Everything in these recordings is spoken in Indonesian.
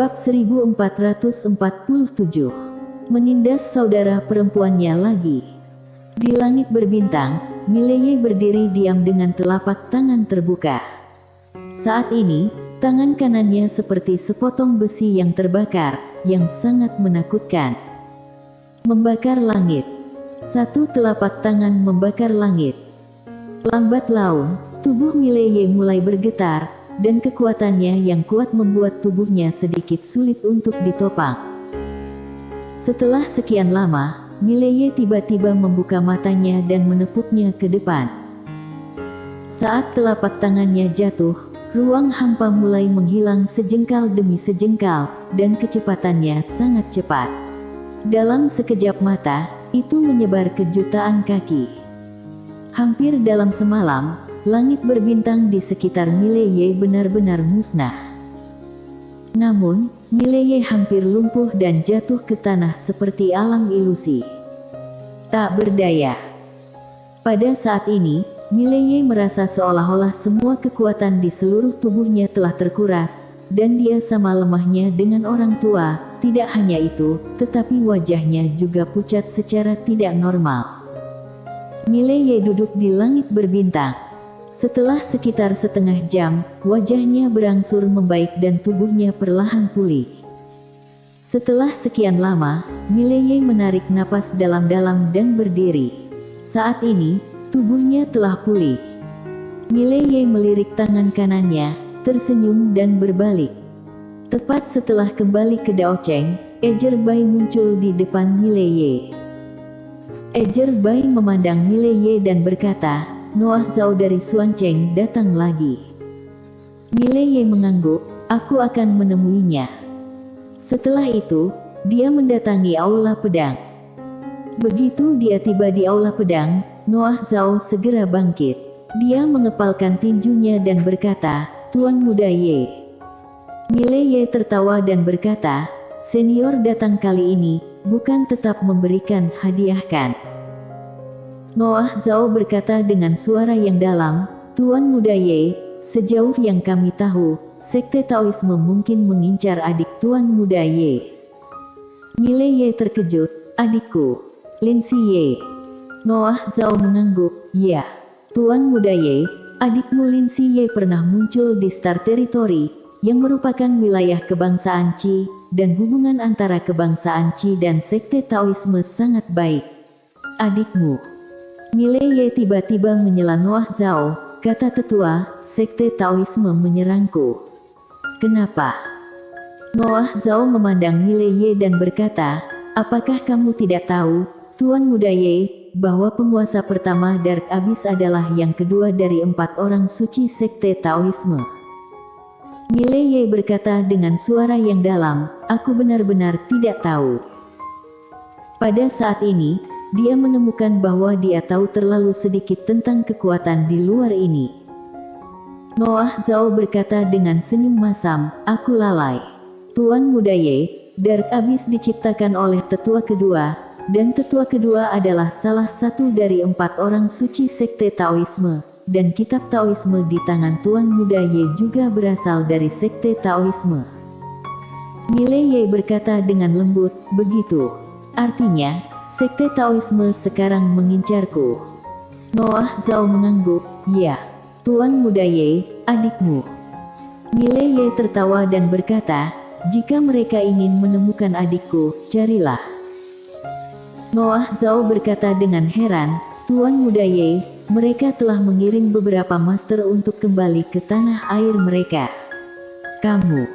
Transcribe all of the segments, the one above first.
Bab 1447. Menindas saudara perempuannya lagi. Di langit berbintang, Mileye berdiri diam dengan telapak tangan terbuka. Saat ini, tangan kanannya seperti sepotong besi yang terbakar, yang sangat menakutkan. Membakar langit. Satu telapak tangan membakar langit. Lambat laun, tubuh Mileye mulai bergetar, dan kekuatannya yang kuat membuat tubuhnya sedikit sulit untuk ditopang. Setelah sekian lama, Mileye tiba-tiba membuka matanya dan menepuknya ke depan. Saat telapak tangannya jatuh, ruang hampa mulai menghilang sejengkal demi sejengkal, dan kecepatannya sangat cepat. Dalam sekejap mata, itu menyebar ke jutaan kaki. Hampir dalam semalam, langit berbintang di sekitar Mileye benar-benar musnah. Namun, Mileye hampir lumpuh dan jatuh ke tanah seperti alam ilusi. Tak berdaya. Pada saat ini, Mileye merasa seolah-olah semua kekuatan di seluruh tubuhnya telah terkuras, dan dia sama lemahnya dengan orang tua. Tidak hanya itu, tetapi wajahnya juga pucat secara tidak normal. Mileye duduk di langit berbintang. Setelah sekitar setengah jam, wajahnya berangsur membaik dan tubuhnya perlahan pulih. Setelah sekian lama, Mileye menarik napas dalam-dalam dan berdiri. Saat ini, tubuhnya telah pulih. Mileye melirik tangan kanannya, tersenyum dan berbalik. Tepat setelah kembali ke Daocheng, Ejer Bai muncul di depan Mileye. Ejer Bai memandang Mileye dan berkata, "Noah Zhao dari Xuancheng datang lagi." Mileye mengangguk, "Aku akan menemuinya." Setelah itu, dia mendatangi aula pedang. Begitu dia tiba di aula pedang, Noah Zhao segera bangkit. Dia mengepalkan tinjunya dan berkata, "Tuan Muda Ye." Mileye tertawa dan berkata, "Senior datang kali ini, bukan tetap memberikan hadiah kan?" Noah Zhao berkata dengan suara yang dalam, "Tuan Muda Ye, sejauh yang kami tahu, Sekte Taoisme mungkin mengincar adik Tuan Muda Ye." Mileye terkejut, "Adikku, Lin Si Ye." Noah Zhao mengangguk, "Ya, Tuan Muda Ye, adikmu Lin Si Ye pernah muncul di Star Territory, yang merupakan wilayah kebangsaan Qi, dan hubungan antara kebangsaan Qi dan Sekte Taoisme sangat baik. Adikmu." Mileye tiba-tiba menyela Noah Zhao, kata tetua, "Sekte Taoisme menyerangku. Kenapa?" Noah Zhao memandang Mileye dan berkata, "Apakah kamu tidak tahu, Tuan Muda Ye, bahwa penguasa pertama Dark Abyss adalah yang kedua dari 4 orang suci Sekte Taoisme?" Mileye berkata dengan suara yang dalam, "Aku benar-benar tidak tahu." Pada saat ini, dia menemukan bahwa dia tahu terlalu sedikit tentang kekuatan di luar ini. Noah Zhao berkata dengan senyum masam, "Aku lalai. Tuan Muda Ye, Dark Abyss diciptakan oleh tetua kedua, dan tetua kedua adalah salah satu dari 4 orang suci Sekte Taoisme, dan kitab Taoisme di tangan Tuan Muda Ye juga berasal dari Sekte Taoisme." Mileye berkata dengan lembut, "Begitu. Artinya, Sekte Taoisme sekarang mengincarku." Noah Zhao mengangguk, "Ya, Tuan Muda Ye, adikmu." Mileye tertawa dan berkata, "Jika mereka ingin menemukan adikku, carilah." Noah Zhao berkata dengan heran, "Tuan Muda Ye, mereka telah mengirim beberapa master untuk kembali ke tanah air mereka. Kamu?"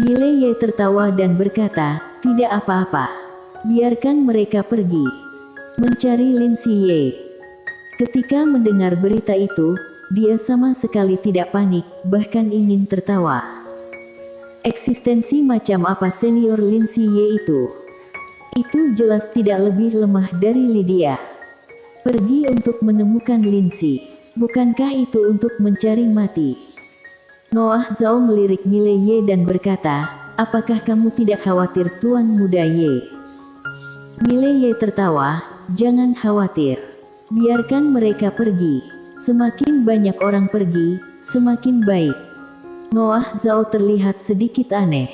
Mileye tertawa dan berkata, "Tidak apa-apa. Biarkan mereka pergi. Mencari Lin Si Ye." Ketika mendengar berita itu, dia sama sekali tidak panik, bahkan ingin tertawa. Eksistensi macam apa senior Lin Si Ye itu? Itu jelas tidak lebih lemah dari Lydia. Pergi untuk menemukan Lin Si. Bukankah itu untuk mencari mati? Noah Zhao melirik Mileye dan berkata, "Apakah kamu tidak khawatir Tuan Muda Ye?" Mileye tertawa, "Jangan khawatir. Biarkan mereka pergi. Semakin banyak orang pergi, semakin baik." Noah Zhao terlihat sedikit aneh.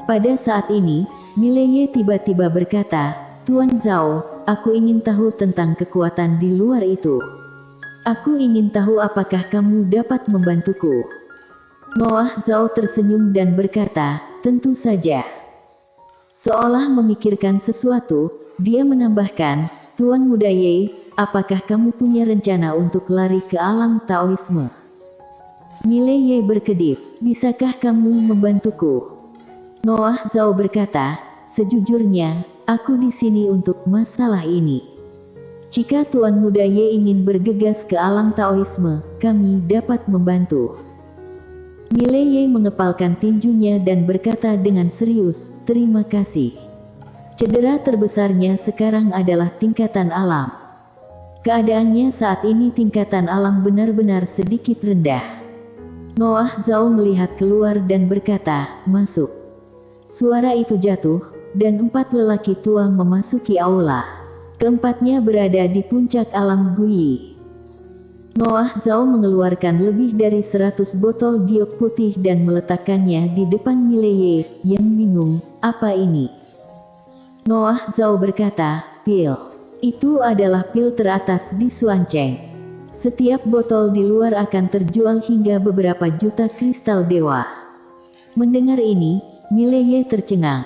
Pada saat ini, Mileye tiba-tiba berkata, "Tuan Zhao, aku ingin tahu tentang kekuatan di luar itu. Aku ingin tahu apakah kamu dapat membantuku." Noah Zhao tersenyum dan berkata, "Tentu saja." Seolah memikirkan sesuatu, dia menambahkan, "Tuan Muda Ye, apakah kamu punya rencana untuk lari ke alam Taoisme?" Mileye berkedip, "Bisakah kamu membantuku?" Noah Zhao berkata, "Sejujurnya, aku di sini untuk masalah ini. Jika Tuan Muda Ye ingin bergegas ke alam Taoisme, kami dapat membantu." Mileye mengepalkan tinjunya dan berkata dengan serius, "Terima kasih. Cedera terbesarnya sekarang adalah tingkatan alam. Keadaannya saat ini tingkatan alam benar-benar sedikit rendah." Noah Zhao melihat keluar dan berkata, "Masuk." Suara itu jatuh, dan 4 lelaki tua memasuki aula. Keempatnya berada di puncak alam Guyi. Noah Zhao mengeluarkan lebih dari 100 botol giok putih dan meletakkannya di depan Mileye, yang bingung, "Apa ini?" Noah Zhao berkata, "Pil. Itu adalah pil teratas di Xuancheng. Setiap botol di luar akan terjual hingga beberapa juta kristal dewa." Mendengar ini, Mileye tercengang.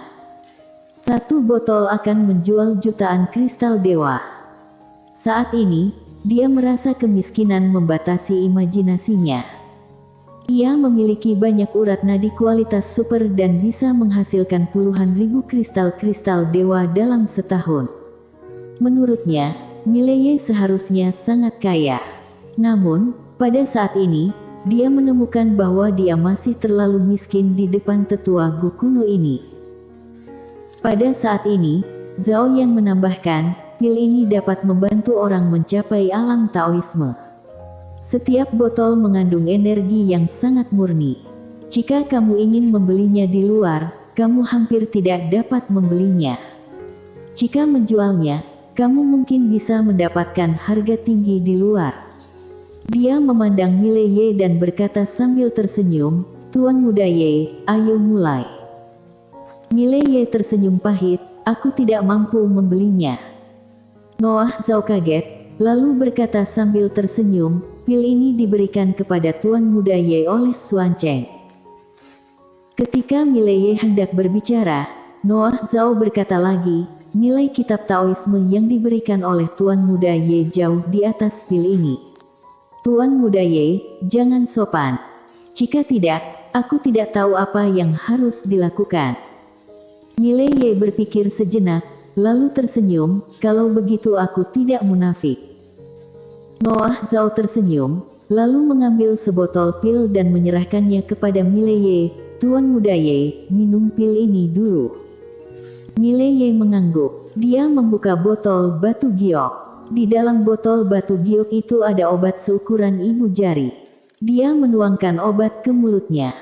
1 botol akan menjual jutaan kristal dewa. Saat ini, dia merasa kemiskinan membatasi imajinasinya. Ia memiliki banyak urat nadi kualitas super dan bisa menghasilkan puluhan ribu kristal-kristal dewa dalam setahun. Menurutnya, Mileye seharusnya sangat kaya. Namun, pada saat ini, dia menemukan bahwa dia masih terlalu miskin di depan tetua Gu kuno ini. Pada saat ini, Zhao Yan menambahkan, pil ini dapat membantu orang mencapai alam Taoisme. Setiap botol mengandung energi yang sangat murni. Jika kamu ingin membelinya di luar, kamu hampir tidak dapat membelinya. Jika menjualnya, kamu mungkin bisa mendapatkan harga tinggi di luar. Dia memandang Mileye dan berkata sambil tersenyum, "Tuan Muda Ye, ayo mulai." Mileye tersenyum pahit, "Aku tidak mampu membelinya." Noah Zhao kaget, lalu berkata sambil tersenyum, "Pil ini diberikan kepada Tuan Muda Ye oleh Xuancheng." Ketika Mileye hendak berbicara, Noah Zhao berkata lagi, "Nilai kitab Taoisme yang diberikan oleh Tuan Muda Ye jauh di atas pil ini. Tuan Muda Ye, jangan sopan. Jika tidak, aku tidak tahu apa yang harus dilakukan." Mileye berpikir sejenak, lalu tersenyum, "Kalau begitu aku tidak munafik." Noah Zhao tersenyum, lalu mengambil sebotol pil dan menyerahkannya kepada Mileye. "Tuan Muda Ye, minum pil ini dulu." Mileye mengangguk. Dia membuka botol batu giok. Di dalam botol batu giok itu ada obat seukuran ibu jari. Dia menuangkan obat ke mulutnya.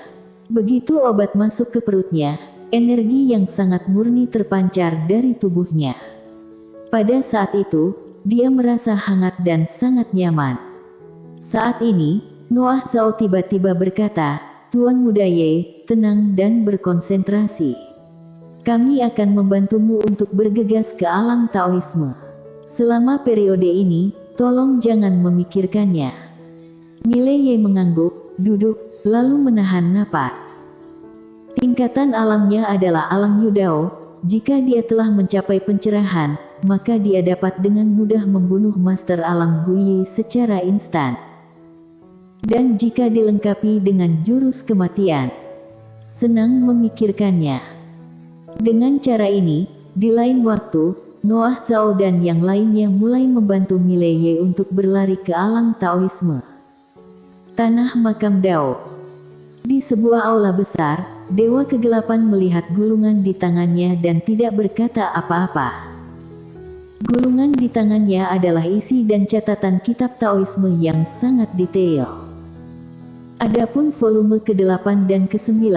Begitu obat masuk ke perutnya, energi yang sangat murni terpancar dari tubuhnya. Pada saat itu, dia merasa hangat dan sangat nyaman. Saat ini, Noah Zhao tiba-tiba berkata, "Tuan Muda Ye, tenang dan berkonsentrasi. Kami akan membantumu untuk bergegas ke alam Taoisme. Selama periode ini, tolong jangan memikirkannya." Mileye mengangguk, duduk, lalu menahan napas. Tingkatan alamnya adalah alam Yudao. Jika dia telah mencapai pencerahan, maka dia dapat dengan mudah membunuh master alam Guyi secara instan. Dan jika dilengkapi dengan jurus kematian, senang memikirkannya. Dengan cara ini, di lain waktu, Noah Zhao dan yang lainnya mulai membantu Mileye untuk berlari ke alam Taoisme. Tanah makam Dao. Di sebuah aula besar, Dewa Kegelapan melihat gulungan di tangannya dan tidak berkata apa-apa. Gulungan di tangannya adalah isi dan catatan kitab Taoisme yang sangat detail. Adapun volume ke-8 dan ke-9,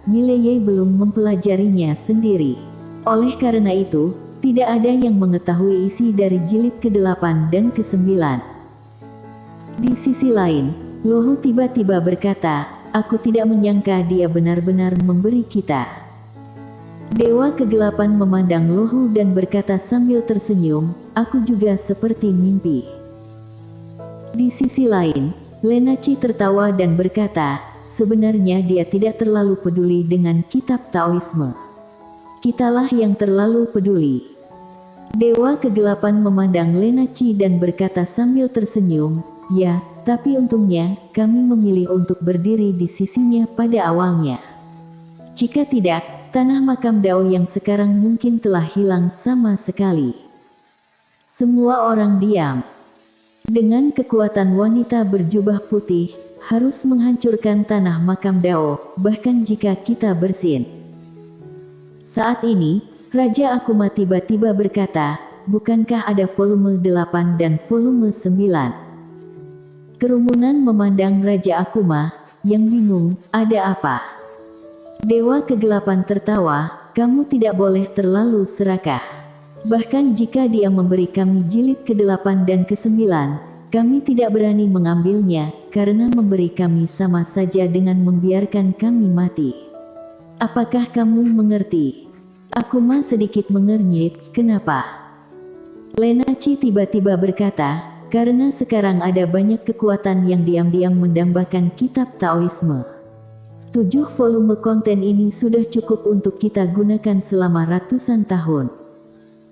Mileye belum mempelajarinya sendiri. Oleh karena itu, tidak ada yang mengetahui isi dari jilid ke-8 dan ke-9. Di sisi lain, Luhu tiba-tiba berkata, "Aku tidak menyangka dia benar-benar memberi kita." Dewa kegelapan memandang Lohu dan berkata sambil tersenyum, aku juga seperti mimpi. Di sisi lain, Lenaci tertawa dan berkata, sebenarnya dia tidak terlalu peduli dengan kitab Taoisme. Kitalah yang terlalu peduli. Dewa kegelapan memandang Lenaci dan berkata sambil tersenyum, ya, tapi untungnya kami memilih untuk berdiri di sisinya pada awalnya. Jika tidak, tanah makam Dao yang sekarang mungkin telah hilang sama sekali. Semua orang diam. Dengan kekuatan wanita berjubah putih, harus menghancurkan tanah makam Dao, bahkan jika kita bersin. Saat ini, Raja Akuma tiba-tiba berkata, bukankah ada volume 8 dan volume 9? Kerumunan memandang Raja Akuma, yang bingung, ada apa? Dewa kegelapan tertawa, kamu tidak boleh terlalu serakah. Bahkan jika dia memberi kami jilid ke-8 dan ke-9, kami tidak berani mengambilnya, karena memberi kami sama saja dengan membiarkan kami mati. Apakah kamu mengerti? Akuma sedikit mengernyit, kenapa? Lenaci tiba-tiba berkata, karena sekarang ada banyak kekuatan yang diam-diam mendambakan kitab Taoisme. 7 volume konten ini sudah cukup untuk kita gunakan selama ratusan tahun.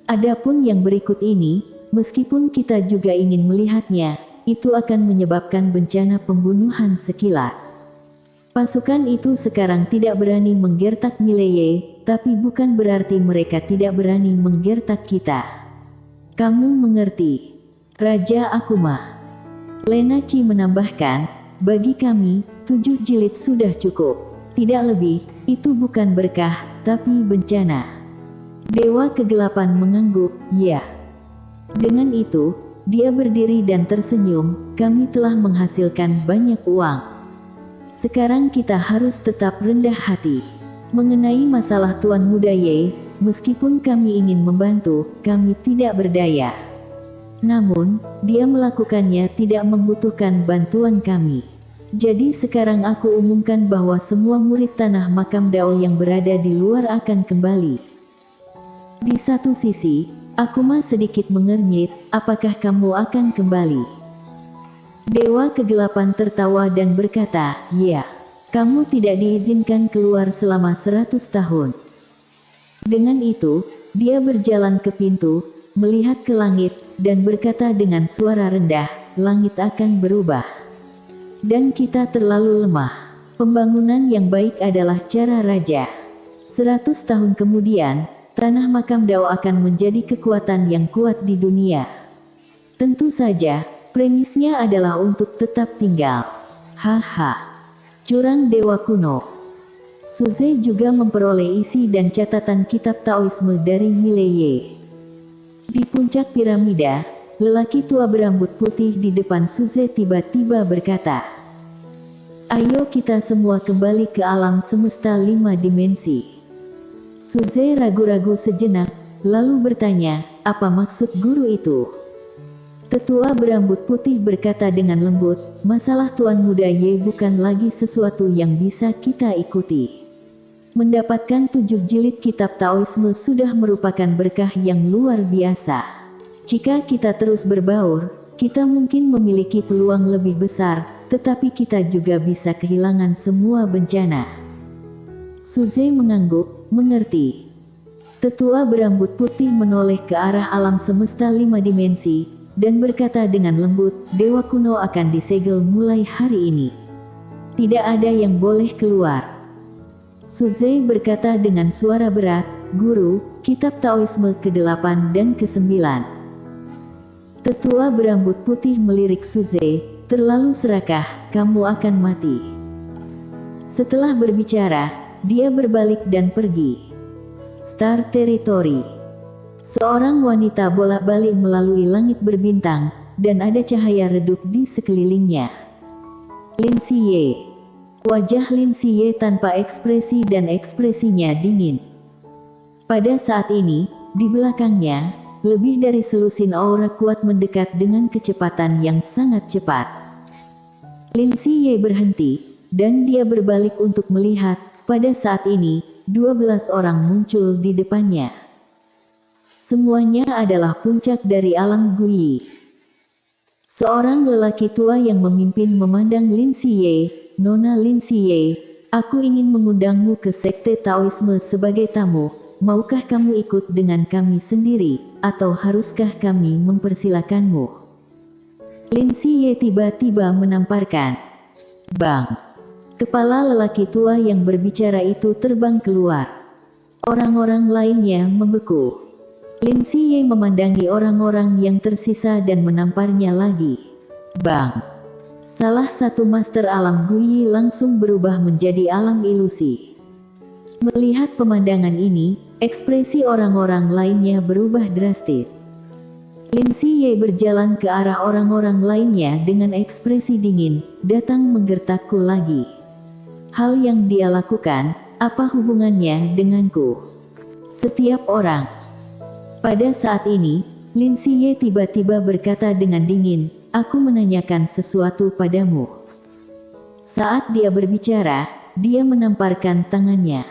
Adapun yang berikut ini, meskipun kita juga ingin melihatnya, itu akan menyebabkan bencana pembunuhan sekilas. Pasukan itu sekarang tidak berani menggertak Mileye, tapi bukan berarti mereka tidak berani menggertak kita. Kamu mengerti? Raja Akuma. Lenaci menambahkan, bagi kami, 7 jilid sudah cukup. Tidak lebih, itu bukan berkah, tapi bencana. Dewa kegelapan mengangguk, ya. Dengan itu, dia berdiri dan tersenyum, kami telah menghasilkan banyak uang. Sekarang kita harus tetap rendah hati. Mengenai masalah Tuan Muda Ye, meskipun kami ingin membantu, kami tidak berdaya. Namun, dia melakukannya tidak membutuhkan bantuan kami. Jadi sekarang aku umumkan bahwa semua murid tanah makam Dao yang berada di luar akan kembali. Di satu sisi, Akuma sedikit mengernyit, apakah kamu akan kembali? Dewa kegelapan tertawa dan berkata, ya, kamu tidak diizinkan keluar selama 100 tahun. Dengan itu, dia berjalan ke pintu, melihat ke langit, dan berkata dengan suara rendah, langit akan berubah. Dan kita terlalu lemah. Pembangunan yang baik adalah cara raja. 100 tahun kemudian, tanah makam Dao akan menjadi kekuatan yang kuat di dunia. Tentu saja, premisnya adalah untuk tetap tinggal. Haha. Curang dewa kuno. Suze juga memperoleh isi dan catatan kitab Taoisme dari Mileye. Di puncak piramida, lelaki tua berambut putih di depan Suze tiba-tiba berkata, ayo kita semua kembali ke alam semesta 5 dimensi. Suze ragu-ragu sejenak, lalu bertanya, apa maksud guru itu? Tetua berambut putih berkata dengan lembut, masalah Tuan Muda Ye bukan lagi sesuatu yang bisa kita ikuti. Mendapatkan 7 jilid kitab Taoisme sudah merupakan berkah yang luar biasa. Jika kita terus berbaur, kita mungkin memiliki peluang lebih besar, tetapi kita juga bisa kehilangan semua bencana. Suze mengangguk, mengerti. Tetua berambut putih menoleh ke arah alam semesta 5 dimensi, dan berkata dengan lembut, dewa kuno akan disegel mulai hari ini. Tidak ada yang boleh keluar. Suze berkata dengan suara berat, guru, kitab Taoisme ke-8 dan ke-9. Tetua berambut putih melirik Suze, terlalu serakah, kamu akan mati. Setelah berbicara, dia berbalik dan pergi. Star Territory. Seorang wanita bolak-balik melalui langit berbintang, dan ada cahaya redup di sekelilingnya. Lin Siye. Wajah Lin Siye tanpa ekspresi dan ekspresinya dingin. Pada saat ini, di belakangnya, lebih dari selusin aura kuat mendekat dengan kecepatan yang sangat cepat. Lin Siye berhenti, dan dia berbalik untuk melihat. Pada saat ini, 12 orang muncul di depannya. Semuanya adalah puncak dari alam Guyi. Seorang lelaki tua yang memimpin memandang Lin Siye, "Nona Lin Siye, aku ingin mengundangmu ke sekte Taoisme sebagai tamu. Maukah kamu ikut dengan kami sendiri, atau haruskah kami mempersilakanmu?" Lin Siye tiba-tiba menamparkan. Bang! Kepala lelaki tua yang berbicara itu terbang keluar. Orang-orang lainnya membeku. Lin Siye memandangi orang-orang yang tersisa dan menamparnya lagi. Bang! Salah satu master alam Guyi langsung berubah menjadi alam ilusi. Melihat pemandangan ini, ekspresi orang-orang lainnya berubah drastis. Lin Siye berjalan ke arah orang-orang lainnya dengan ekspresi dingin, "Datang menggertakku lagi. Hal yang dia lakukan, apa hubungannya denganku?" Setiap orang. Pada saat ini, Lin Siye tiba-tiba berkata dengan dingin, "Aku menanyakan sesuatu padamu." Saat dia berbicara, dia menamparkan tangannya.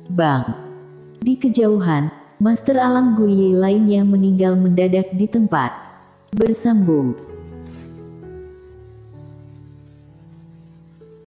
Bang! Di kejauhan, master alam Guyi lainnya meninggal mendadak di tempat. Bersambung.